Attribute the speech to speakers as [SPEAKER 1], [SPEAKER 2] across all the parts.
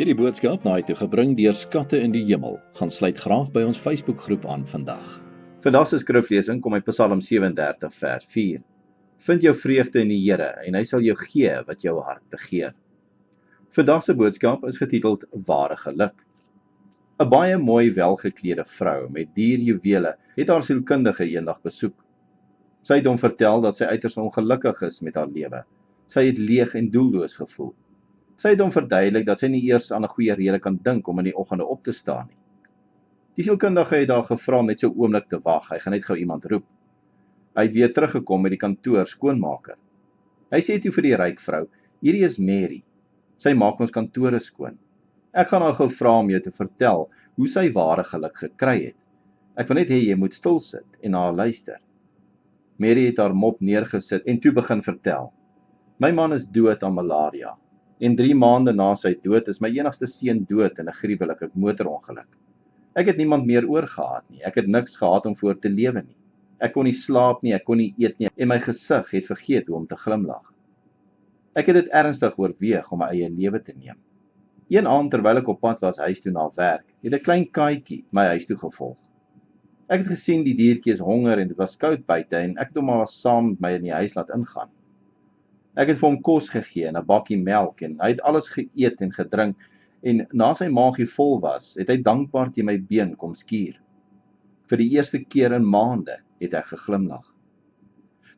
[SPEAKER 1] Hierdie boodskap na toe gebring deur Skatte in die Hemel. Gaan sluit graag by ons Facebookgroep aan vandag.
[SPEAKER 2] Vandag se skriflesing kom uit Psalm 37 vers 4. Vind jou vreugde in die Here en hy sal jou gee wat jou hart begeer. Vandag se boodskap is getiteld Ware Geluk. 'n Baie mooi welgeklede vrou met dierjuwele het haar sielkundige eendag besoek. Sy het hom vertel dat sy uiters ongelukkig is met haar lewe. Sy het leeg en doelloos gevoel. Sy het hom verduidelik dat sy nie eers aan 'n goeie rede kan dink om in die oggende op te staan nie. Die sielkundige het haar gevra om net so 'n oomblik te wag, hy gaan net gou iemand roep. Hy het weer teruggekom met die kantoor skoonmaker. Hy sê toe vir die ryk vrou, hierdie is Mary, sy maak ons kantore skoon. Ek gaan haar gou vra om jou te vertel hoe sy ware geluk gekry het. Ek wil net hê jy moet stil sit en na haar luister. Mary het haar mop neergesit en toe begin vertel. My man is dood aan malaria. En 3 maande na sy dood is my enigste seun dood in 'n gruwelike motorongeluk. Ek het niemand meer oor gehad nie. Ek het niks gehad om voor te lewe nie. Ek kon nie slaap nie, ek kon nie eet nie en my gesig het vergeet hoe om te glimlag. Ek het dit ernstig oorweeg om my eie lewe te neem. Een aand terwyl ek op pad was huis toe na werk, het 'n klein katjie my huis toe gevolg. Ek het gesien die diertjie is honger en dit was koud buite en ek het hom maar saam met my in die huis laat ingaan. Ek het vir hom kos gegee en 'n bakkie melk en hy het alles geëet en gedrink en na sy maagie vol was, het hy dankbaar teen my been kom skuur. Vir die eerste keer in maande het ek geglimlag.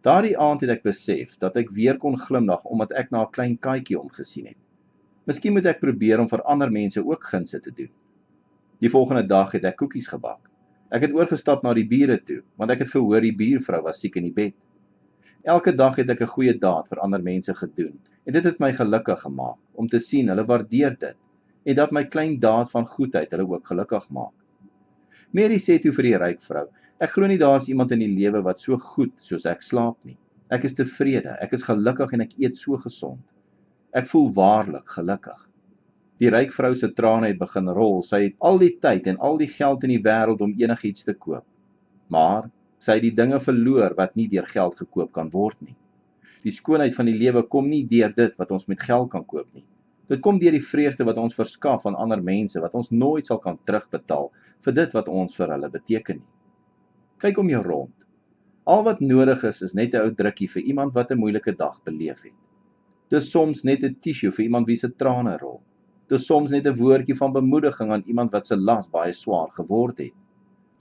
[SPEAKER 2] Daardie aand het ek besef dat ek weer kon glimlag omdat ek na 'n klein katjie omgesien het. Miskien moet ek probeer om vir ander mense ook gunste te doen. Die volgende dag het ek koekies gebak. Ek het oorgestap na die bure toe, want ek het gehoor die buurvrou was siek in die bed. Elke dag het ek 'n goeie daad vir ander mense gedoen en dit het my gelukkig gemaak om te sien hulle waardeer dit en dat my klein daad van goedheid hulle ook gelukkig maak. Mary sê toe vir die ryk vrou, ek glo nie daar is iemand in die lewe wat so goed soos ek slaap nie. Ek is tevrede, ek is gelukkig en ek eet so gesond. Ek voel waarlik gelukkig. Die ryk vrou se trane het begin rol. Sy het al die tyd en al die geld in die wêreld om enigiets te koop. Maar sy het die dinge verloor wat nie deur geld gekoop kan word nie. Die skoonheid van die lewe kom nie deur dit wat ons met geld kan koop nie. Dit kom deur die vreugde wat ons verskaf aan ander mense, wat ons nooit sal kan terugbetaal vir dit wat ons vir hulle beteken nie. Kyk om jou rond. Al wat nodig is net 'n ou drukkie vir iemand wat 'n moeilike dag beleef het. Dis soms net 'n tissue vir iemand wie se trane rol. Dis soms net 'n woordjie van bemoediging aan iemand wat se las baie swaar geword het.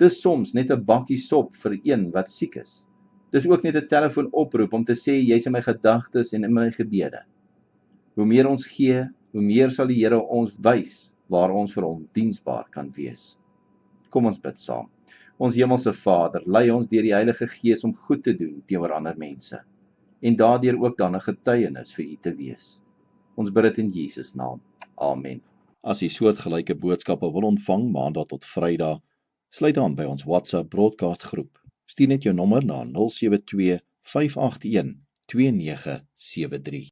[SPEAKER 2] Dis soms net 'n bakkie sop vir een wat siek is. Dis ook net 'n telefoonoproep om te sê jy's in my gedagtes en in my gebede. Hoe meer ons gee, hoe meer sal die Here ons wys waar ons vir hom diensbaar kan wees. Kom ons bid saam. Ons hemelse Vader, lei ons deur die Heilige Gees om goed te doen teenoor ander mense en daardeur ook dan 'n getuienis vir U te wees. Ons bid dit in Jesus naam. Amen.
[SPEAKER 1] As jy soortgelyke boodskappe wil ontvang maandag tot Vrydag, sluit aan by ons WhatsApp broadcast groep. Stuur net jou nommer na 072 581 2973.